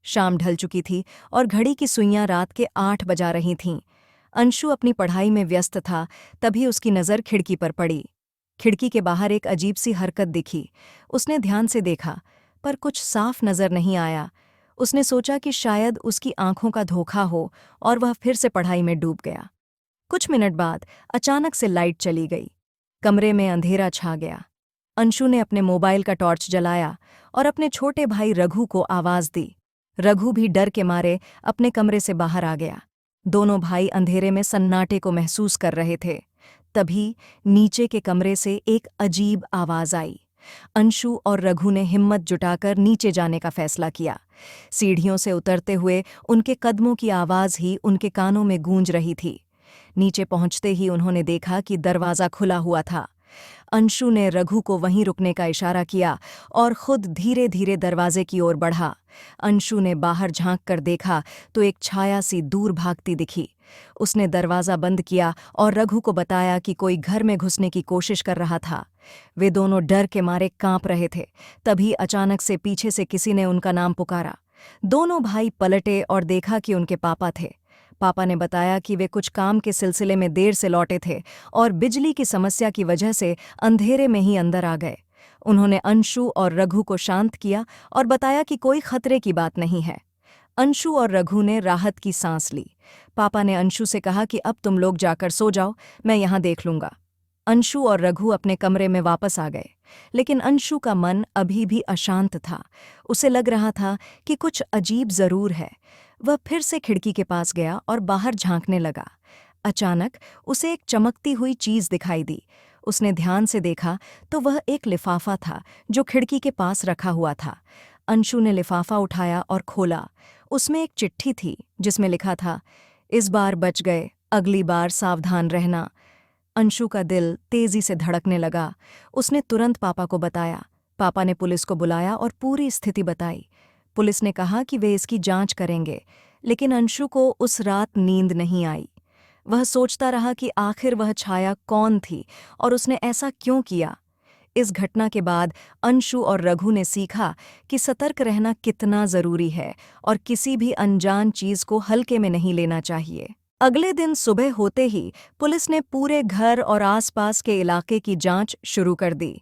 शाम ढल चुकी थी और घड़ी की सुइयां रात के 8 बजा रही थीं। अंशु अपनी पढ़ाई में व्यस्त था, तभी उसकी नज़र खिड़की पर पड़ी। खिड़की के बाहर एक अजीब सी हरकत दिखी। उसने ध्यान से देखा, पर कुछ साफ नज़र नहीं आया। उसने सोचा कि शायद उसकी आंखों का धोखा हो और वह फिर से पढ़ाई में डूब गया। कुछ मिनट बाद अचानक से लाइट चली गई। कमरे में अंधेरा छा गया। अंशु ने अपने मोबाइल का टॉर्च जलाया और अपने छोटे भाई रघु को आवाज़ दी। रघु भी डर के मारे अपने कमरे से बाहर आ गया। दोनों भाई अंधेरे में सन्नाटे को महसूस कर रहे थे। तभी नीचे के कमरे से एक अजीब आवाज़ आई। अंशु और रघु ने हिम्मत जुटाकर नीचे जाने का फैसला किया। सीढ़ियों से उतरते हुए उनके कदमों की आवाज़ ही उनके कानों में गूंज रही थी। नीचे पहुंचते ही उन्होंने देखा कि दरवाज़ा खुला हुआ था। अंशु ने रघु को वहीं रुकने का इशारा किया और खुद धीरे धीरे दरवाजे की ओर बढ़ा। अंशु ने बाहर झांक कर देखा तो एक छाया सी दूर भागती दिखी। उसने दरवाज़ा बंद किया और रघु को बताया कि कोई घर में घुसने की कोशिश कर रहा था। वे दोनों डर के मारे कांप रहे थे। तभी अचानक से पीछे से किसी ने उनका नाम पुकारा। दोनों भाई पलटे और देखा कि उनके पापा थे। पापा ने बताया कि वे कुछ काम के सिलसिले में देर से लौटे थे और बिजली की समस्या की वजह से अंधेरे में ही अंदर आ गए। उन्होंने अंशु और रघु को शांत किया और बताया कि कोई खतरे की बात नहीं है। अंशु और रघु ने राहत की सांस ली। पापा ने अंशु से कहा कि अब तुम लोग जाकर सो जाओ, मैं यहाँ देख लूंगा। अंशु और रघु अपने कमरे में वापस आ गए, लेकिन अंशु का मन अभी भी अशांत था। उसे लग रहा था कि कुछ अजीब जरूर है। वह फिर से खिड़की के पास गया और बाहर झांकने लगा। अचानक उसे एक चमकती हुई चीज दिखाई दी। उसने ध्यान से देखा तो वह एक लिफाफा था जो खिड़की के पास रखा हुआ था। अंशु ने लिफाफा उठाया और खोला। उसमें एक चिट्ठी थी जिसमें लिखा था, इस बार बच गए, अगली बार सावधान रहना। अंशु का दिल तेजी से धड़कने लगा। उसने तुरंत पापा को बताया। पापा ने पुलिस को बुलाया और पूरी स्थिति बताई। पुलिस ने कहा कि वे इसकी जांच करेंगे, लेकिन अंशु को उस रात नींद नहीं आई। वह सोचता रहा कि आखिर वह छाया कौन थी और उसने ऐसा क्यों किया। इस घटना के बाद अंशु और रघु ने सीखा कि सतर्क रहना कितना जरूरी है और किसी भी अनजान चीज को हल्के में नहीं लेना चाहिए। अगले दिन सुबह होते ही पुलिस ने पूरे घर और आसपास के इलाके की जांच शुरू कर दी।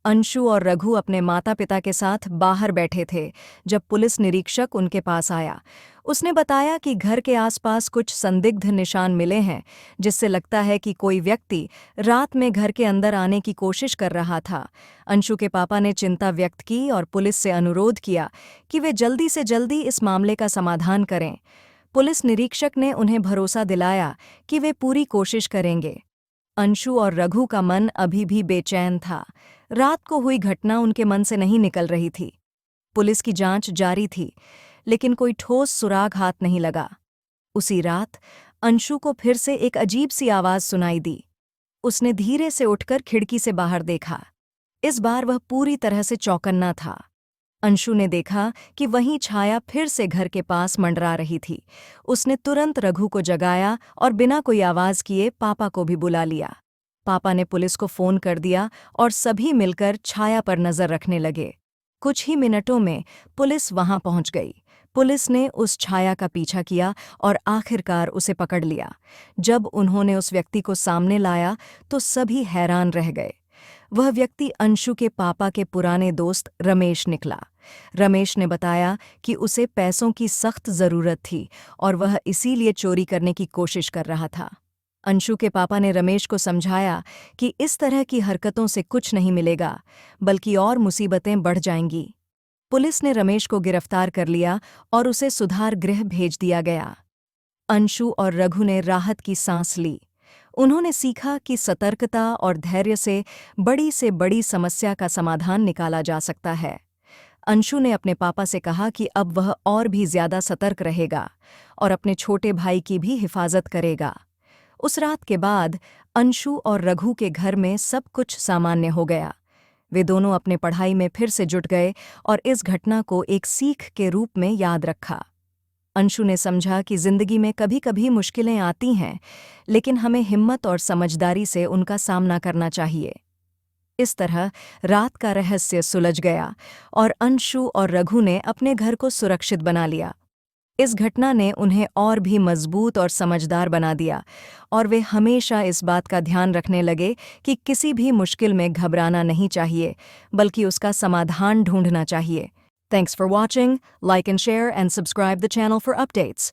अंशु और रघु अपने माता-पिता के साथ बाहर बैठे थे जब पुलिस निरीक्षक उनके पास आया। उसने बताया कि घर के आसपास कुछ संदिग्ध निशान मिले हैं, जिससे लगता है कि कोई व्यक्ति रात में घर के अंदर आने की कोशिश कर रहा था। अंशु के पापा ने चिंता व्यक्त की और पुलिस से अनुरोध किया कि वे जल्दी से जल्दी इस मामले का समाधान करें। पुलिस निरीक्षक ने उन्हें भरोसा दिलाया कि वे पूरी कोशिश करेंगे। अंशु और रघु का मन अभी भी बेचैन था। रात को हुई घटना उनके मन से नहीं निकल रही थी। पुलिस की जांच जारी थी, लेकिन कोई ठोस सुराग हाथ नहीं लगा। उसी रात अंशु को फिर से एक अजीब सी आवाज सुनाई दी। उसने धीरे से उठकर खिड़की से बाहर देखा। इस बार वह पूरी तरह से चौकन्ना था। अंशु ने देखा कि वहीं छाया फिर से घर के पास मंडरा रही थी। उसने तुरंत रघु को जगाया और बिना कोई आवाज किए पापा को भी बुला लिया। पापा ने पुलिस को फोन कर दिया और सभी मिलकर छाया पर नजर रखने लगे। कुछ ही मिनटों में पुलिस वहां पहुंच गई। पुलिस ने उस छाया का पीछा किया और आखिरकार उसे पकड़ लिया। जब उन्होंने उस व्यक्ति को सामने लाया तो सभी हैरान रह गए। वह व्यक्ति अंशु के पापा के पुराने दोस्त रमेश निकला। रमेश ने बताया कि उसे पैसों की सख्त जरूरत थी और वह इसीलिए चोरी करने की कोशिश कर रहा था। अंशु के पापा ने रमेश को समझाया कि इस तरह की हरकतों से कुछ नहीं मिलेगा, बल्कि और मुसीबतें बढ़ जाएंगी। पुलिस ने रमेश को गिरफ्तार कर लिया और उसे सुधार गृह भेज दिया गया। अंशु और रघु ने राहत की सांस ली। उन्होंने सीखा कि सतर्कता और धैर्य से बड़ी समस्या का समाधान निकाला जा सकता है। अंशु ने अपने पापा से कहा कि अब वह और भी ज्यादा सतर्क रहेगा और अपने छोटे भाई की भी हिफाजत करेगा। उस रात के बाद अंशु और रघु के घर में सब कुछ सामान्य हो गया। वे दोनों अपने पढ़ाई में फिर से जुट गए और इस घटना को एक सीख के रूप में याद रखा। अंशु ने समझा कि जिंदगी में कभी-कभी मुश्किलें आती हैं, लेकिन हमें हिम्मत और समझदारी से उनका सामना करना चाहिए। इस तरह रात का रहस्य सुलझ गया और अंशु और रघु ने अपने घर को सुरक्षित बना लिया। इस घटना ने उन्हें और भी मजबूत और समझदार बना दिया और वे हमेशा इस बात का ध्यान रखने लगे कि किसी भी मुश्किल में घबराना नहीं चाहिए, बल्कि उसका समाधान ढूंढना चाहिए। Thanks for watching, like and share and subscribe the channel for updates.